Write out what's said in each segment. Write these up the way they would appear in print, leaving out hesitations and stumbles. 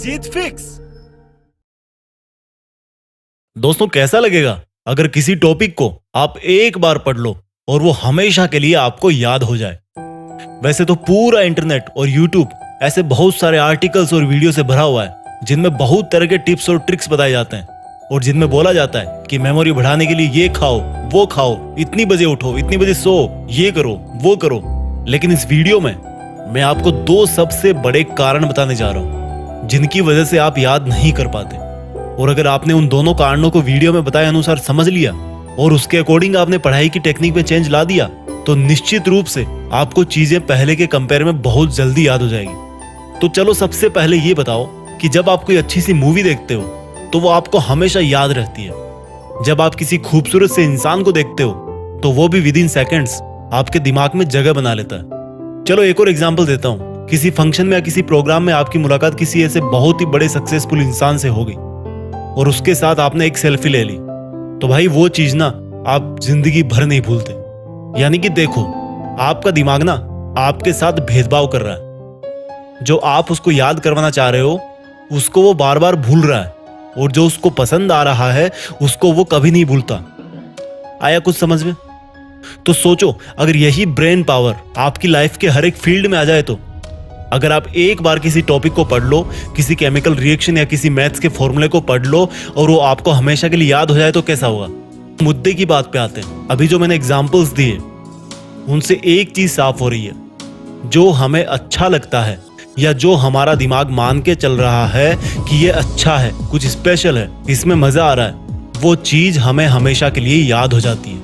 जीत fix. दोस्तों, कैसा लगेगा अगर किसी टॉपिक को आप एक बार पढ़ लो और वो हमेशा के लिए आपको याद हो जाए। वैसे तो पूरा इंटरनेट और यूट्यूब ऐसे बहुत सारे आर्टिकल्स और वीडियो से भरा हुआ है जिनमें बहुत तरह के टिप्स और ट्रिक्स बताए जाते हैं और जिनमें बोला जाता है कि मेमोरी बढ़ाने के लिए ये खाओ, वो खाओ, इतनी बजे उठो, इतनी बजे सो, ये करो, वो करो। लेकिन इस वीडियो में मैं आपको दो सबसे बड़े कारण बताने जा रहा हूं जिनकी वजह से आप याद नहीं कर पाते। और अगर आपने उन दोनों कारणों को वीडियो में बताए अनुसार समझ लिया और उसके अकॉर्डिंग आपने पढ़ाई की टेक्निक में चेंज ला दिया तो निश्चित रूप से आपको चीजें पहले के कंपेयर में बहुत जल्दी याद हो जाएगी। तो चलो सबसे पहले ये बताओ कि जब आप कोई अच्छी सी मूवी देखते हो तो वो आपको हमेशा याद रहती है। जब आप किसी खूबसूरत से इंसान को देखते हो तो वो भी विद इन सेकेंड्स आपके दिमाग में जगह बना लेता है। चलो एक और एग्जांपल देता हूँ। किसी फंक्शन में या किसी प्रोग्राम में आपकी मुलाकात किसी ऐसे बहुत ही बड़े सक्सेसफुल इंसान से हो गई और उसके साथ आपने एक सेल्फी ले ली, तो भाई वो चीज ना आप जिंदगी भर नहीं भूलते। यानी कि देखो, आपका दिमाग ना आपके साथ भेदभाव कर रहा है। जो आप उसको याद करवाना चाह रहे हो उसको वो बार बार भूल रहा है और जो उसको पसंद आ रहा है उसको वो कभी नहीं भूलता। आया कुछ समझ में? तो सोचो, अगर यही ब्रेन पावर आपकी लाइफ के हर एक फील्ड में आ जाए तो अगर आप एक बार किसी टॉपिक को पढ़ लो, किसी केमिकल रिएक्शन या किसी मैथ्स के फॉर्मूले को पढ़ लो और वो आपको हमेशा के लिए याद हो जाए तो कैसा होगा? मुद्दे की बात पे आते हैं। अभी जो मैंने एग्जांपल्स दिए उनसे एक चीज साफ हो रही है, जो हमें अच्छा लगता है या जो हमारा दिमाग मान के चल रहा है कि ये अच्छा है, कुछ स्पेशल है, इसमें मजा आ रहा है, वो चीज हमें हमेशा के लिए याद हो जाती है।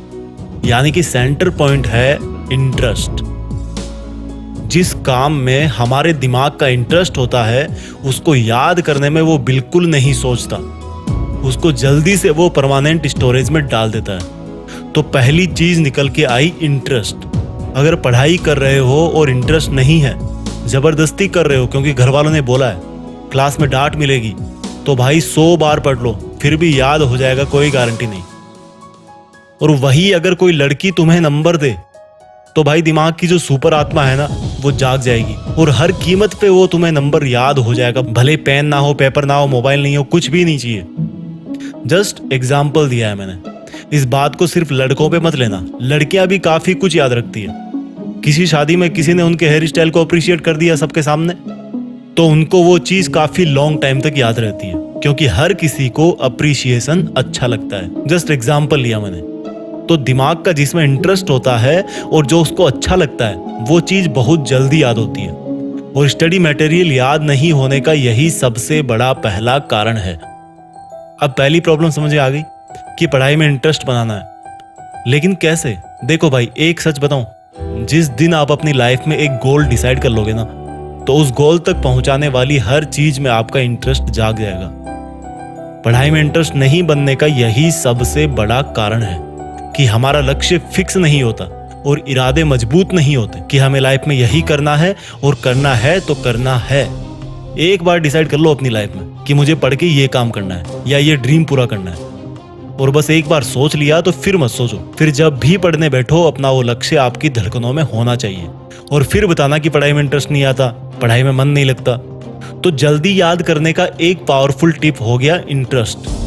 यानी कि सेंटर पॉइंट है इंटरेस्ट। जिस काम में हमारे दिमाग का इंटरेस्ट होता है उसको याद करने में वो बिल्कुल नहीं सोचता, उसको जल्दी से वो परमानेंट स्टोरेज में डाल देता है। तो पहली चीज निकल के आई इंटरेस्ट। अगर पढ़ाई कर रहे हो और इंटरेस्ट नहीं है, जबरदस्ती कर रहे हो क्योंकि घर वालों ने बोला है, क्लास में डांट मिलेगी, तो भाई 100 बार पढ़ लो फिर भी याद हो जाएगा, कोई गारंटी नहीं। और वही अगर कोई लड़की तुम्हें नंबर दे तो भाई दिमाग की जो सुपर आत्मा है ना वो जाग जाएगी और हर कीमत पे वो तुम्हें नंबर याद हो जाएगा। भले पेन ना हो, पेपर ना हो, मोबाइल नहीं हो, कुछ भी नहीं चाहिए। जस्ट एग्जाम्पल दिया है मैंने। इस बात को सिर्फ लड़कों पे मत लेना, लड़कियां भी काफी कुछ याद रखती है। किसी शादी में किसी ने उनके हेयर स्टाइल को अप्रिशिएट कर दिया सबके सामने तो उनको वो चीज काफी लॉन्ग टाइम तक याद रहती है क्योंकि हर किसी को अप्रिशिएशन अच्छा लगता है। जस्ट एग्जाम्पल लिया मैंने। तो दिमाग का जिसमें इंटरेस्ट होता है और जो उसको अच्छा लगता है वो चीज बहुत जल्दी याद होती है। और स्टडी मटेरियल याद नहीं होने का यही सबसे बड़ा पहला कारण है। अब पहली प्रॉब्लम समझ आ गई कि पढ़ाई में इंटरेस्ट बनाना है, लेकिन कैसे? देखो भाई, एक सच बताऊं, जिस दिन आप अपनी लाइफ में एक गोल डिसाइड कर लोगे ना तो उस गोल तक पहुंचाने वाली हर चीज में आपका इंटरेस्ट जाग जाएगा। पढ़ाई में इंटरेस्ट नहीं बनने का यही सबसे बड़ा कारण है कि हमारा लक्ष्य फिक्स नहीं होता और इरादे मजबूत नहीं होते कि हमें लाइफ में यही करना है और करना है तो करना है। एक बार डिसाइड कर लो अपनी लाइफ में कि मुझे पढ़ के ये काम करना है या ये ड्रीम पूरा करना है, और बस एक बार सोच लिया तो फिर मत सोचो। फिर जब भी पढ़ने बैठो अपना वो लक्ष्य आपकी धड़कनों में होना चाहिए। और फिर बताना कि पढ़ाई में इंटरेस्ट नहीं आता, पढ़ाई में मन नहीं लगता। तो जल्दी याद करने का एक पावरफुल टिप हो गया इंटरेस्ट।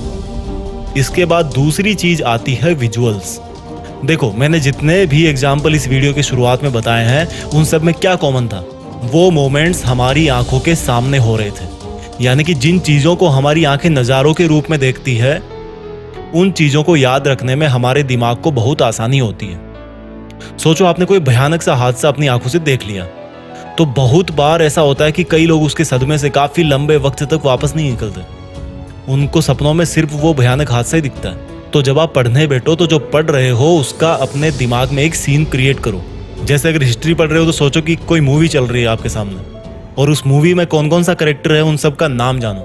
इसके बाद दूसरी चीज आती है विजुअल्स। देखो, मैंने जितने भी एग्जाम्पल इस वीडियो की शुरुआत में बताए हैं उन सब में क्या कॉमन था? वो मोमेंट्स हमारी आंखों के सामने हो रहे थे। यानी कि जिन चीजों को हमारी आंखें नजारों के रूप में देखती है उन चीजों को याद रखने में हमारे दिमाग को बहुत आसानी होती है। सोचो, आपने कोई भयानक सा हादसा अपनी आंखों से देख लिया तो बहुत बार ऐसा होता है कि कई लोग उसके सदमे से काफी लंबे वक्त तक वापस नहीं निकलते। उनको सपनों में सिर्फ वो भयानक हादसा ही दिखता है। तो जब आप पढ़ने बैठो तो जो पढ़ रहे हो उसका अपने दिमाग में एक सीन क्रिएट करो। जैसे अगर हिस्ट्री पढ़ रहे हो तो सोचो कि कोई मूवी चल रही है आपके सामने और उस मूवी में कौन कौन सा कैरेक्टर है उन सब का नाम जानो,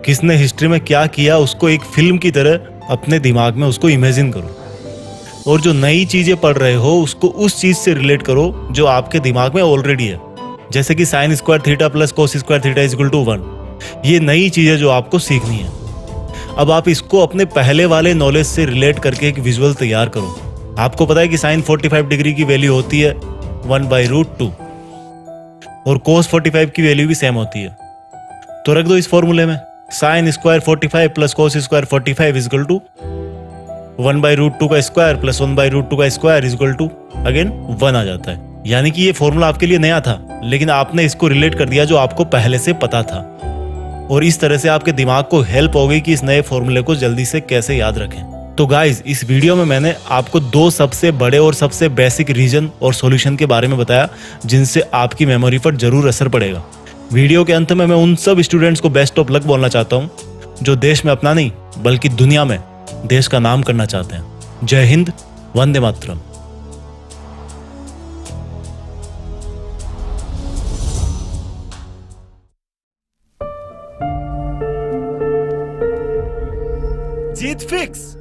किसने हिस्ट्री में क्या किया, उसको एक फिल्म की तरह अपने दिमाग में उसको इमेजिन करो। और जो नई चीजें पढ़ रहे हो उसको उस चीज से रिलेट करो जो आपके दिमाग में ऑलरेडी है। जैसे कि sine square theta plus cos square theta is equal to 1। ये नई चीजें जो आपको सीखनी है। अब आप इसको अपने पहले वाले नॉलेज से रिलेट करके एक विजुअल तैयार करो। आपको पता है कि साइन 45 डिग्री की वैल्यू होती है 1/√2 और कोस 45 की वैल्यू भी सेम होती है। तो रख दो इस फॉर्मूले में, sine square 45 plus cos square 45 is equal to 1/√2 का स्क्वायर प्लस 1/√2 का स्क्वायर इजकल टू अगेन 1 आ जाता है। यानी कि ये फॉर्मूला आपके लिए नया था, लेकिन आपने इसको रिलेट कर दिया जो आपको पहले से पता था, और इस तरह से आपके दिमाग को हेल्प हो गई कि इस नए फॉर्मूले को जल्दी से कैसे याद रखें। तो गाइज, इस वीडियो में मैंने आपको 2 सबसे बड़े और सबसे बेसिक रीजन और सॉल्यूशन के बारे में बताया जिनसे आपकी मेमोरी पर जरूर असर पड़ेगा। वीडियो के अंत में मैं उन सब स्टूडेंट्स को बेस्ट ऑफ लक बोलना चाहता हूँ जो देश में अपना नहीं बल्कि दुनिया में देश का नाम करना चाहते हैं। जय हिंद, वंदे मातरम। जीत फिक्स।